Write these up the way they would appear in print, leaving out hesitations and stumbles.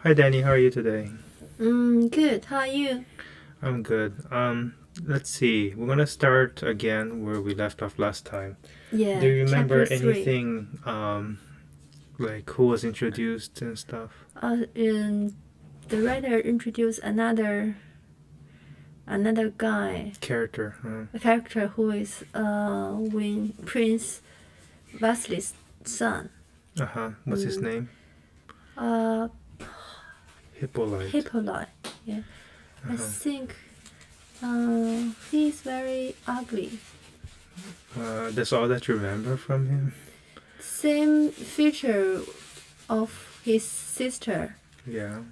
Hi Danny, how are you today? Good. How are you? I'm good. Let's see. We're gonna start again where we left off last time. Do Yeah, you remember chapter 3. anything like who was introduced and stuff? The writer introduced another guy, Character. a character who is Prince Wesley's son. What's his Mm. name? Uh, Hippolyte. Hippolyte. Yeah. I think he's very ugly. That's all that you remember from him? Same feature of his sister, Yeah.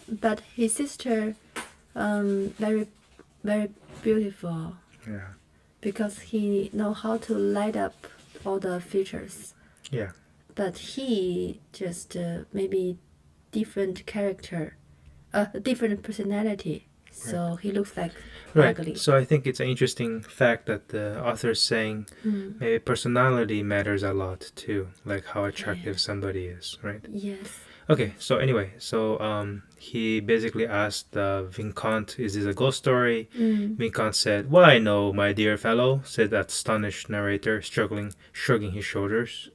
but his sister very very beautiful Yeah. because he know how to light up all the features. Yeah. But he just maybe different character, different personality. So he looks like Right. ugly. So I think it's an interesting fact that the author is saying maybe personality matters a lot too, like how attractive somebody is, right? Yes. Okay, so anyway, he basically asked Vincent, is this a ghost story? Vincent said, why no, my dear fellow, said that astonished narrator, shrugging his shoulders.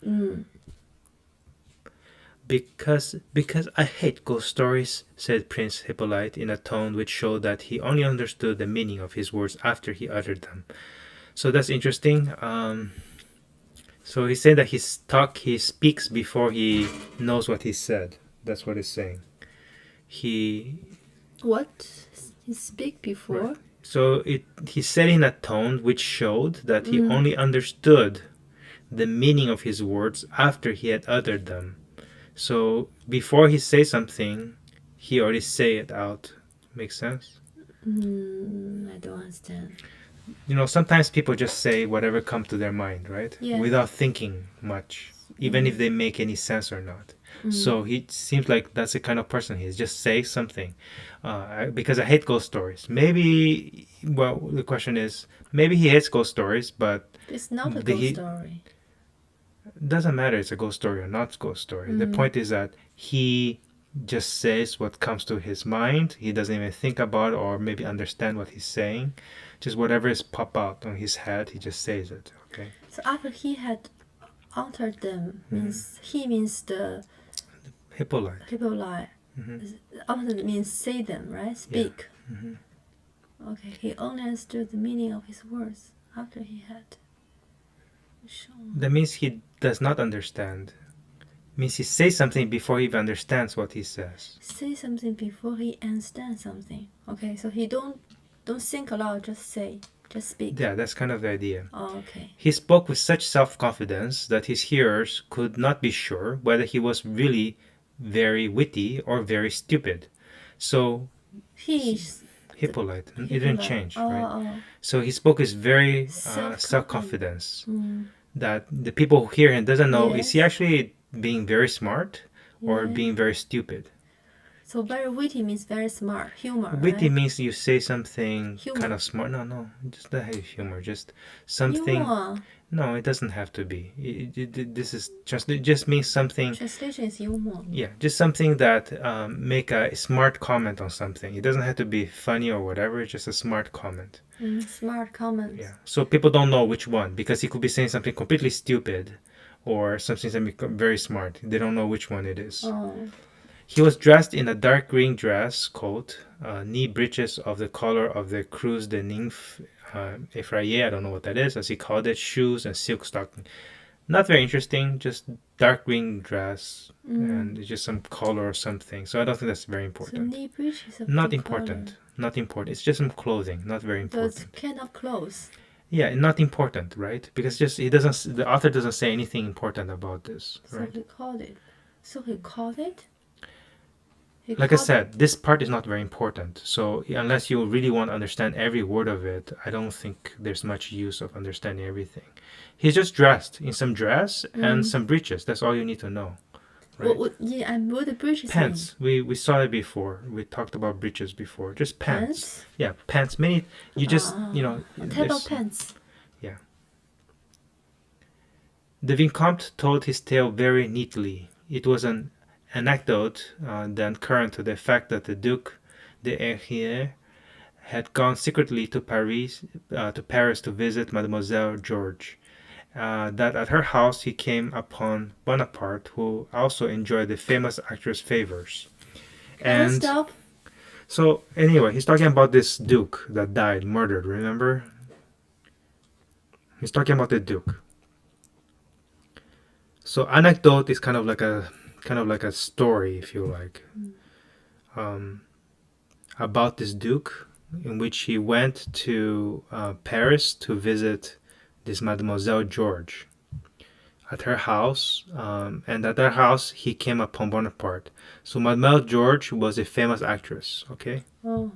Because I hate ghost stories, said Prince Hippolyte in a tone which showed that he only understood the meaning of his words after he uttered them. So that's interesting. So he's saying that he speaks before he knows what he said. That's what he's saying. What? He speak before? Right. So he said in a tone which showed that he only understood the meaning of his words after he had uttered them. So before he says something, he already say it out. Makes sense? I don't understand. Sometimes people just say whatever comes to their mind, right? Yeah. Without thinking much, even if they make any sense or not. So he seems like that's the kind of person he is. Just say something. Because I hate ghost stories. Maybe, well, the question is, maybe he hates ghost stories, but It's not a ghost story. doesn't matter it's a ghost story or not ghost story. The point is that he just says what comes to his mind. He doesn't even think about or maybe understand what he's saying. Just whatever is pop out on his head, he just says it. Okay. So after he had uttered them, means the Hippolyte. Uttered means say them, right? Speak. Okay, he only understood the meaning of his words after he had shown. That means he does not understand. Means he says something before he even understands what he says. Say something before he understands something. Okay, so he don't think aloud, just say, just speak. Yeah, that's kind of the idea. Oh, okay. He spoke with such self-confidence that his hearers could not be sure whether he was really very witty or very stupid. So He's Hippolyte. It didn't change, right? Oh. So he spoke with very self-confidence that the people who hear him doesn't know, is he actually being very smart or being very stupid? So very witty means very smart, humor. Witty right? means you say something Humor. kind of smart. No, just not humor. Just something. Humor. No, it doesn't have to be. This is it just means something. Translation is humor. Yeah, just something that make a smart comment on something. It doesn't have to be funny or whatever. It's just a smart comment. Smart comment. Yeah. So people don't know which one because he could be saying something completely stupid or something very smart. They don't know which one it is. Oh. He was dressed in a dark green dress coat, knee breeches of the color of the Cruz de Nymphe Effrayer, I don't know what that is, as he called it, shoes and silk stocking. Not very interesting, just dark green dress and just some color or something. So I don't think that's very important. So knee breeches of Not the important. color. Not important. It's just some clothing, not very important. Those kind of clothes. Yeah, not important, right? Because the author doesn't say anything important about this, right? So he called it. Like I said, this part is not very important. So unless you really want to understand every word of it, I don't think there's much use of understanding everything. He's just dressed in some dress and some breeches. That's all you need to know. Right? And what the breeches pants. We saw it before. We talked about breeches before. Just pants. Yeah, pants. Many. You just type of pants. Yeah. The Vicomte told his tale very neatly. It was an anecdote then current to the fact that the Duc de Errier had gone secretly to Paris to visit Mademoiselle George. That at her house he came upon Bonaparte, who also enjoyed the famous actress' favors. Can And I stop? so anyway, he's talking about this Duke that died, murdered, remember? He's talking about the Duke. So anecdote is kind of like a story, if you like, about this Duke, in which he went to Paris to visit this Mademoiselle George at her house, and at her house he came upon Bonaparte. So Mademoiselle George was a famous actress, okay? Oh.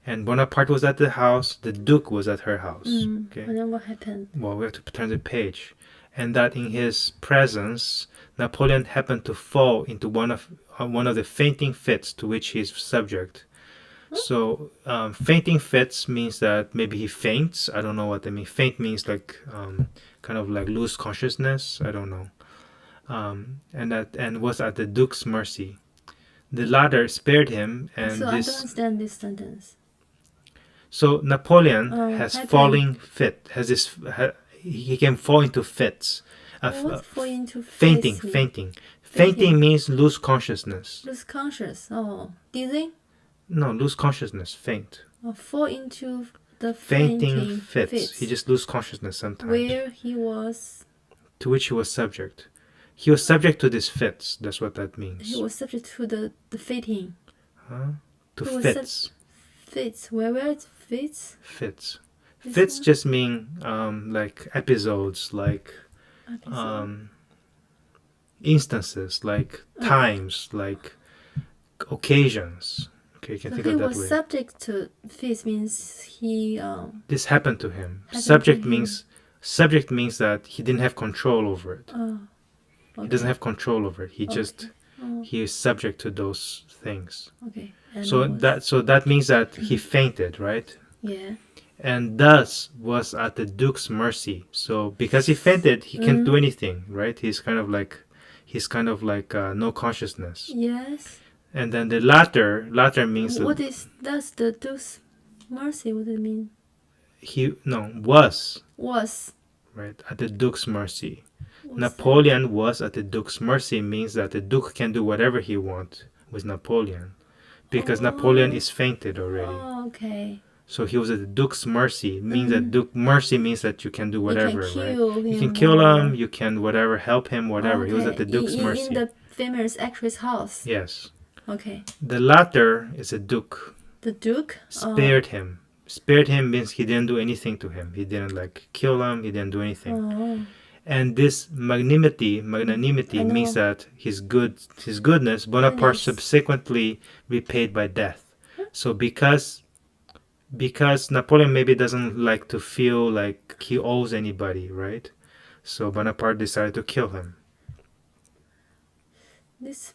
And Bonaparte was at the house, the Duke was at her house. Okay. And then what happened? Well, we have to turn the page. And that in his presence, Napoleon happened to fall into one of the fainting fits to which he is subject. So fainting fits means that maybe he faints. I don't know what they mean. Faint means like kind of like lose consciousness. I don't know. And was at the Duke's mercy. The latter spared him, and So I don't understand this sentence. So Napoleon has happened. falling fit. He can fall into fits. What fall into Fainting, fits mean? fainting. Fainting means lose consciousness. Lose conscious. Oh, dizzy? No, lose consciousness. Faint. Fall into the Fainting fits. He just lose consciousness sometimes. Where he was. To which he was subject. He was subject to these fits. That's what that means. He was subject to the fainting. To He was fits. Fits. Where it fits? Fits. This Fits one? just mean like episodes, like instances, like times, like occasions. Okay, you can So think he of that was way. subject to fits means he. This happened to him. Happened Subject to him. means that he didn't have control over it. Okay. He doesn't have control over it. He just Oh, he is subject to those things. okay. And So that means that he fainted, right? Yeah. And thus was at the Duke's mercy. So because he fainted, he can't do anything, right? He's kind of like no consciousness. Yes. And then the latter means What is that's the Duke's mercy? What does it mean? Was right at the Duke's mercy. What's Napoleon was at the Duke's mercy means that the Duke can do whatever he wants with Napoleon, because Napoleon is fainted that? already. Oh, okay. So he was at the Duke's mercy. Means that Duke mercy means that you can do whatever, you can right? kill him. You can kill him. You can whatever, help him, whatever. Okay. He was at the Duke's mercy. In the famous actress' house. Yes. Okay. The latter is a Duke. The Duke Spared him. Spared him means he didn't do anything to him. He didn't like kill him. He didn't do anything. Oh. And this magnanimity means that his goodness, Bonaparte subsequently repaid by death. So because Napoleon maybe doesn't like to feel like he owes anybody, right? So Bonaparte decided to kill him. This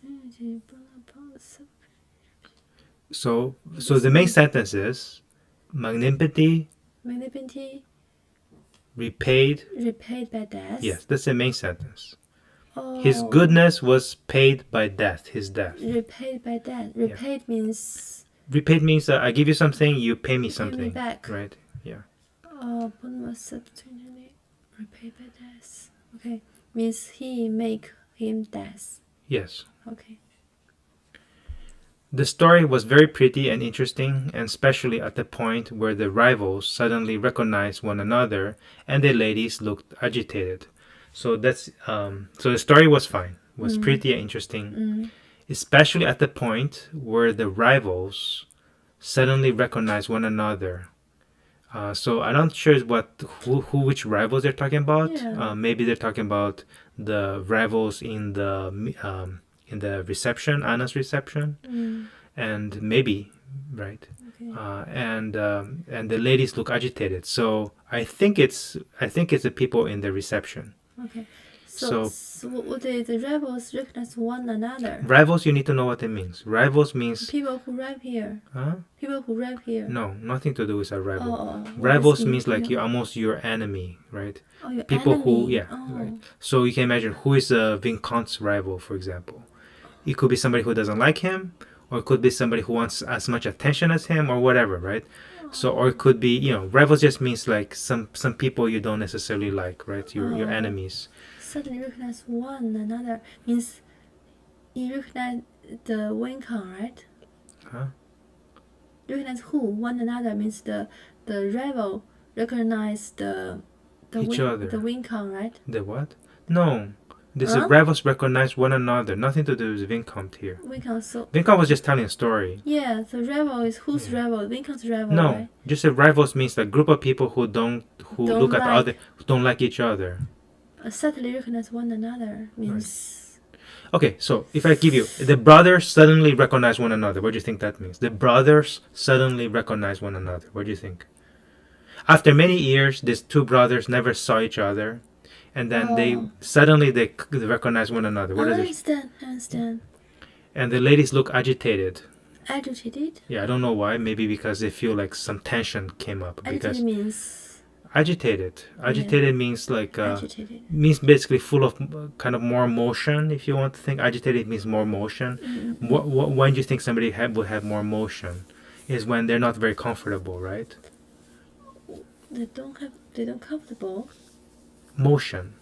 So the main sentence is magnanimity repaid by death. Yes, that's the main sentence. Oh. His goodness was paid by death, his death. Repaid by death. Repaid means. Repaid means I give you something, you pay me something. Pay me back. Right? Yeah. Bonus subsequently repaid by death. Okay. Means he make him death. Yes. Okay. The story was very pretty and interesting, and especially at the point where the rivals suddenly recognized one another and the ladies looked agitated. So that's so the story was fine, was pretty and interesting, especially at the point where the rivals suddenly recognized one another. So I'm not sure which rivals they're talking about. Yeah. Maybe they're talking about the rivals in the reception, Anna's reception, and maybe, right? Okay. And the ladies look agitated. So I think it's the people in the reception. Okay. So what the rivals recognize one another? Rivals, you need to know what it means. Rivals means People who rap here. huh? People who rap here. No, nothing to do with a rival. What Rivals does it means like mean? you're almost your enemy, right? Oh, your People enemy. who right. So you can imagine who is Vincent's rival, for example. It could be somebody who doesn't like him, or it could be somebody who wants as much attention as him, or whatever, right? So, or it could be, rivals just means like some people you don't necessarily like, right? Your enemies. Suddenly recognize one another means you recognize the Wincon, right? Huh? Recognize who? One another means the rival recognize the Each other. The Wincon, right? The what? No. This Huh? rivals recognize one another. Nothing to do with Vincom here. Wincon, so Vincom was just telling a story. yeah, the rival is whose rival? Vincon's rival, No, right? just a rivals means a group of people who don't look at like. other, who don't like each other. Suddenly recognize one another means Okay, so if I give you the brothers suddenly recognize one another, what do you think that means? The brothers suddenly recognize one another. What do you think? After many years, these two brothers never saw each other, and then they recognize one another. What is it? I understand. And the ladies look agitated. Agitated? Yeah, I don't know why. Maybe because they feel like some tension came up. Because Agitated means agitated. Agitated means like agitated. means basically full of kind of more motion. If you want to think agitated means more motion. Mm-hmm. When do you think somebody will have more motion? Is when they're not very comfortable, right? They don't comfortable. Motion.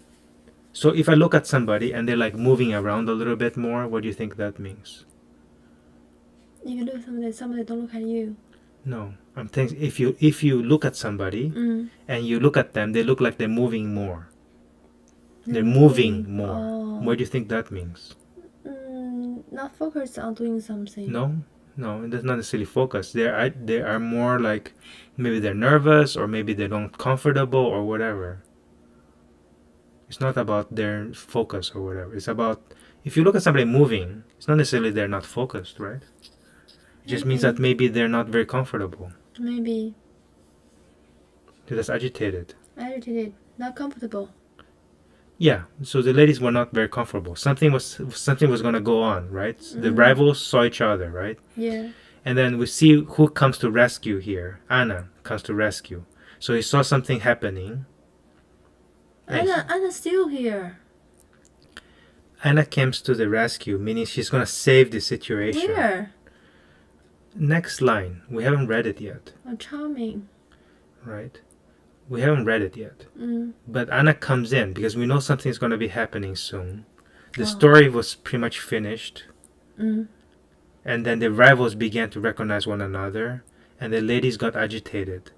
So if I look at somebody and they're like moving around a little bit more, what do you think that means? If you look at somebody don't look at you. No, I'm thinking if you look at somebody and you look at them, they look like they're moving more. They're moving more. Oh. What do you think that means? Not focused on doing something. No, that's not necessarily focused. They are more like maybe they're nervous or maybe they're not comfortable or whatever. It's not about their focus or whatever. It's about if you look at somebody moving, it's not necessarily they're not focused, right? It just means that maybe they're not very comfortable. Maybe. So that's agitated. Agitated, not comfortable. Yeah, so the ladies were not very comfortable. Something was going to go on, right? The rivals saw each other, right? Yeah. And then we see who comes to rescue here. Anna comes to rescue. So he saw something happening. Anna's still here. Anna comes to the rescue, meaning she's going to save the situation. Where? Next line. We haven't read it yet. Oh, charming. Right? We haven't read it yet. But Anna comes in because we know something's going to be happening soon. The story was pretty much finished. And then the rivals began to recognize one another. And the ladies got agitated.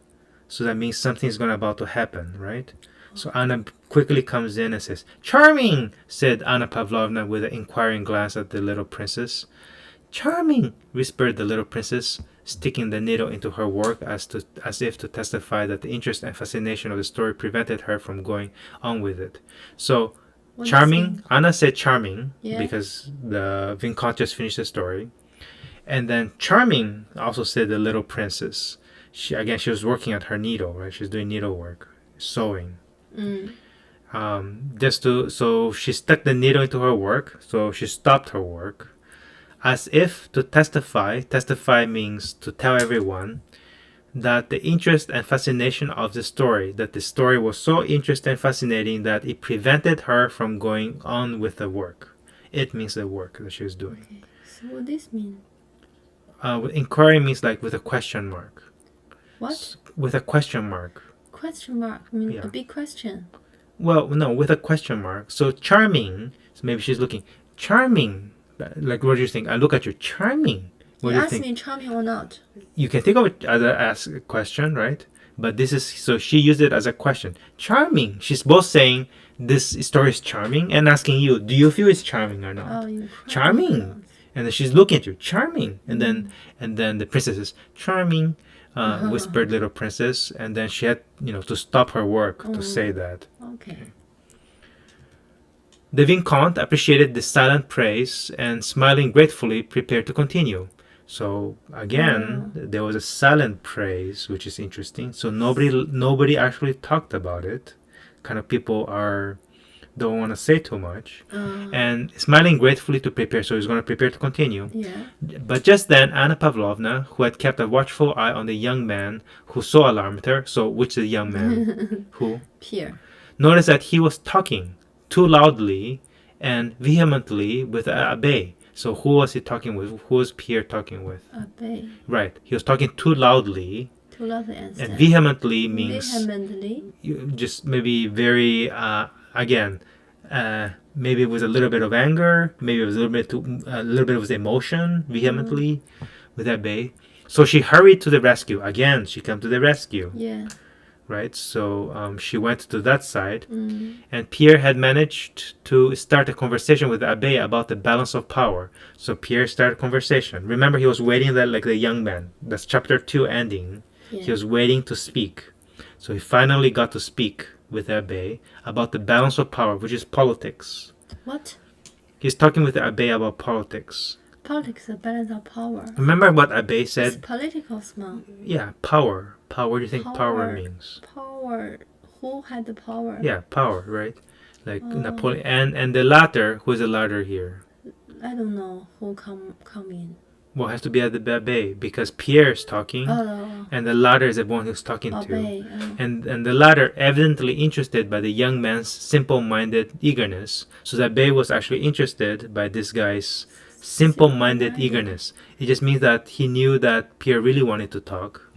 So that means something's about to happen, right? So Anna quickly comes in and says, "Charming!" said Anna Pavlovna with an inquiring glance at the little princess. "Charming!" whispered the little princess, sticking the needle into her work as if to testify that the interest and fascination of the story prevented her from going on with it. So, charming, Anna said charming because the Vincent just finished the story. And then charming also said the little princess. She was working at her needle, right? She's doing needlework, sewing. So she stuck the needle into her work, so she stopped her work. As if to testify means to tell everyone that the interest and fascination of the story, that the story was so interesting and fascinating that it prevented her from going on with the work. It means the work that she was doing. Okay. So what does this mean? Inquiry means like with a question mark. What? With a question mark. Question mark means a big question. Well, no, with a question mark. So charming, so maybe she's looking, charming. Like, what do you think? I look at you, charming. What do you think? Ask me charming or not. You can think of it as a question, right? But this is, so she used it as a question. Charming. She's both saying this story is charming and asking you, do you feel it's charming or not? Oh, charming. And then she's looking at you, charming. And then the princess is charming, whispered little princess. And then she had, to stop her work to say that. Okay. The Vicomte appreciated the silent praise and, smiling gratefully, prepared to continue. So again, there was a silent praise, which is interesting. So nobody actually talked about it. Kind of people don't want to say too much. And smiling gratefully to prepare, so he's going to prepare to continue. Yeah. But just then, Anna Pavlovna, who had kept a watchful eye on the young man who so alarmed her, so which is the young man? Who? Pierre. Noticed that he was talking too loudly and vehemently with the abbe. So who was he talking with? Who was Pierre talking with? Abe. Right. He was talking too loudly. Too loudly and And vehemently means vehemently. just maybe very again. Maybe it was a little bit of anger. Maybe it was a little bit of emotion. Vehemently, with Abe. So she hurried to the rescue. Again, she came to the rescue. Yeah. Right. So she went to that side, and Pierre had managed to start a conversation with Abe about the balance of power. So Pierre started a conversation. Remember, he was waiting that like the young man. That's chapter 2 ending. Yeah. He was waiting to speak. So he finally got to speak with Abe about the balance of power, which is politics. What? He's talking with Abe about politics. Politics, the balance of power. Remember what Abe said? It's political small. Yeah, power. Power, what do you think power means? Power. Who had the power? Yeah, power, right? Like Napoleon. And the latter, who's the latter here? I don't know who come in. Well, it has to be at the Abe, because Pierre is talking, and the latter is the one who's talking to. And the latter evidently interested by the young man's simple-minded eagerness. So the Abe was actually interested by this guy's simple-minded eagerness. It just means that he knew that Pierre really wanted to talk.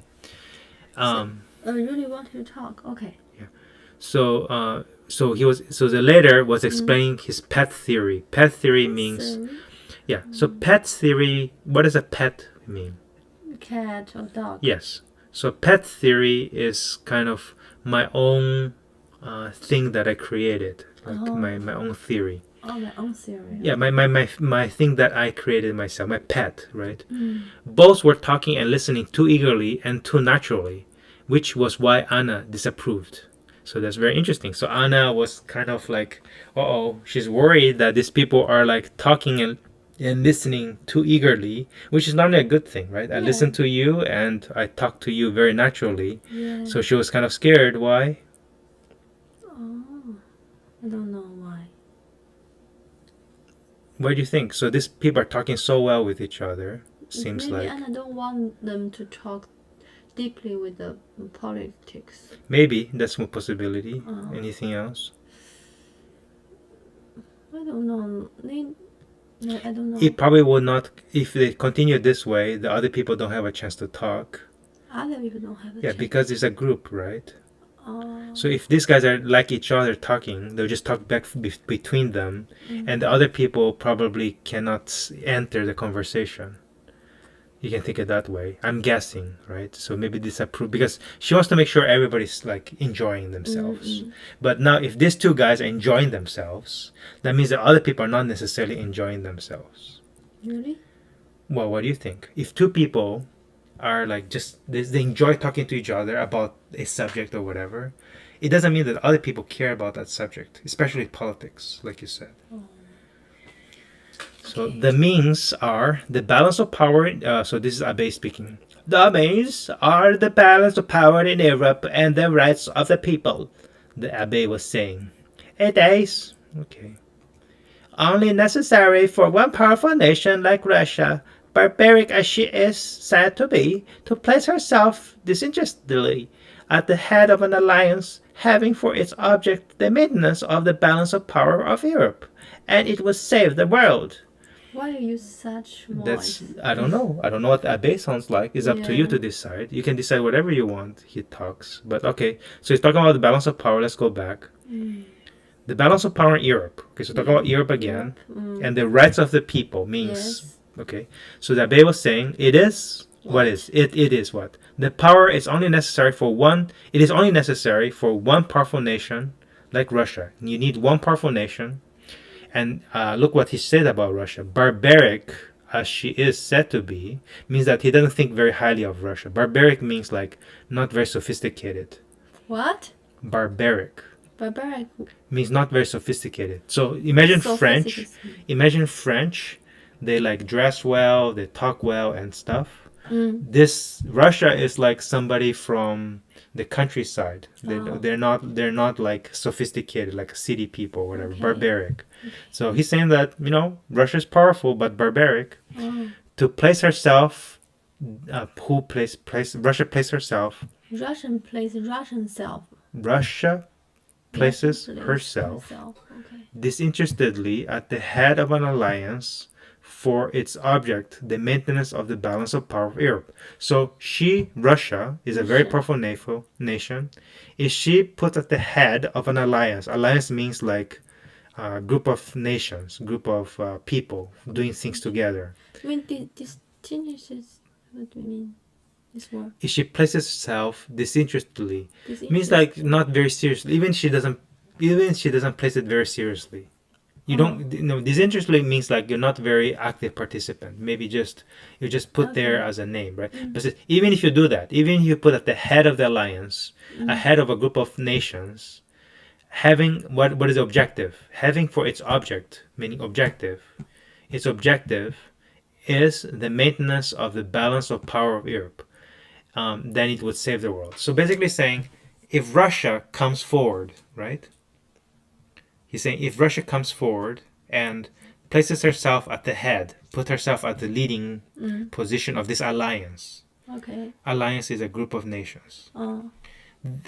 Really wanted to talk. Okay. Yeah. So the latter was explaining his pet theory. Pet theory means. Yeah, so pet theory, what does a pet mean? Cat or dog. Yes. So pet theory is kind of my own thing that I created, like my own theory. Oh, my own theory. Yeah, my thing that I created myself, my pet, right? Both were talking and listening too eagerly and too naturally, which was why Anna disapproved. So that's very interesting. So Anna was kind of like, she's worried that these people are like talking and listening too eagerly, which is normally a good thing, right? I listen to you and I talk to you very naturally. Yeah. So she was kind of scared. Why? I don't know why. What do you think? So these people are talking so well with each other. Seems Maybe like. Anna don't want them to talk deeply with the politics. Maybe that's one possibility. Anything else? I don't know. I don't know. It probably will not. If they continue this way, the other people don't have a chance to talk. Other people don't have a Yeah, chance. because it's a group, right? So if these guys are like each other talking, they'll just talk back between them, and the other people probably cannot enter the conversation. You can think it that way. I'm guessing, right? So maybe disapprove, because she wants to make sure everybody's like enjoying themselves. But now if these two guys are enjoying themselves, that means the other people are not necessarily enjoying themselves. Really? Well, what do you think? If two people are like just they enjoy talking to each other about a subject or whatever, it doesn't mean that other people care about that subject, especially politics, like you said. So the means are the balance of power. So this is Abe speaking. The means are the balance of power in Europe and the rights of the people, the Abe was saying. It is only necessary for one powerful nation like Russia, barbaric as she is said to be, to place herself disinterestedly at the head of an alliance having for its object the maintenance of the balance of power of Europe, and it will save the world. Why do you use such voice? I don't know. I don't know what Abe sounds like. It's up to you to decide. You can decide whatever you want. He talks. But okay, so he's talking about the balance of power. Let's go back. The balance of power in Europe. Okay, so talk about Europe again. And the rights of the people means... Okay, so the Abe was saying it is... What is? It is what? The power is only necessary for one... It is only necessary for one powerful nation like Russia. You need one powerful nation. And look what he said about Russia. Barbaric, as she is said to be, means that he doesn't think very highly of Russia. Barbaric means like not very sophisticated. What? Barbaric. Barbaric means not very sophisticated. So imagine French. Imagine French. They like dress well, they talk well and stuff. This Russia is like somebody from the countryside. They're not like sophisticated, like city people or whatever. Barbaric. So he's saying that Russia is powerful but barbaric. To place herself, Russia place herself. Russian place Russian self. Russia places herself disinterestedly at the head of an alliance for its object the maintenance of the balance of power of Europe. So Russia, is a very powerful nation. Is she put at the head of an alliance? Alliance means like a group of nations, group of people doing things together. I mean, distinguishes. What do you mean? This word. If she places herself disinterestedly, means like not very seriously. Even she doesn't place it very seriously. You don't, disinterestedly means like you're not very active participant. Maybe you just put there as a name, right? But even if you do that, even if you put at the head of the alliance, ahead of a group of nations, having what is the objective? Having for its object, meaning objective, its objective is the maintenance of the balance of power of Europe. Then it would save the world. So basically saying, if Russia comes forward, right? He's saying if Russia comes forward and places herself at the head, put herself at the leading position of this alliance. Okay. Alliance is a group of nations.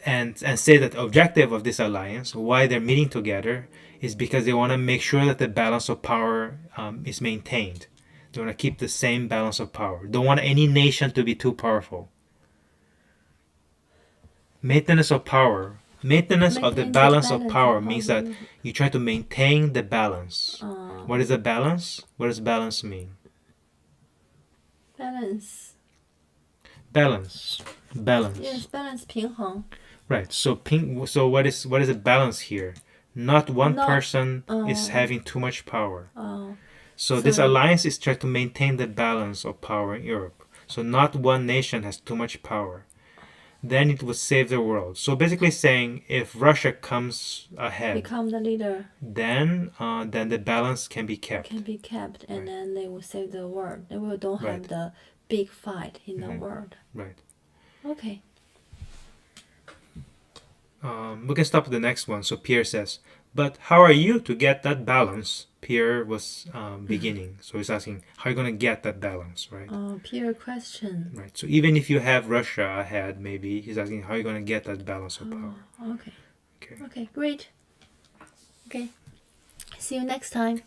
And say that the objective of this alliance, why they're meeting together, is because they want to make sure that the balance of power is maintained. They want to keep the same balance of power. Don't want any nation to be too powerful. Maintenance of power. Maintenance of the balance of power means that you try to maintain the balance. What is the balance? What does balance mean? Balance. Balance. Yes, balance. 平衡. Right. So what is the balance here? Not one person is having too much power. So this alliance is trying to maintain the balance of power in Europe. So not one nation has too much power. Then it would save the world. So basically saying if Russia comes ahead, become the leader, then the balance can be kept. And then they will save the world. They will don't have the big fight in the world. Right. Okay. We can stop with the next one. So Pierre says, but how are you to get that balance? Pierre was beginning. So he's asking, how are you going to get that balance, right? Pierre question. Right. So even if you have Russia ahead, maybe he's asking, how are you going to get that balance of power? Okay, great. Okay. See you next time.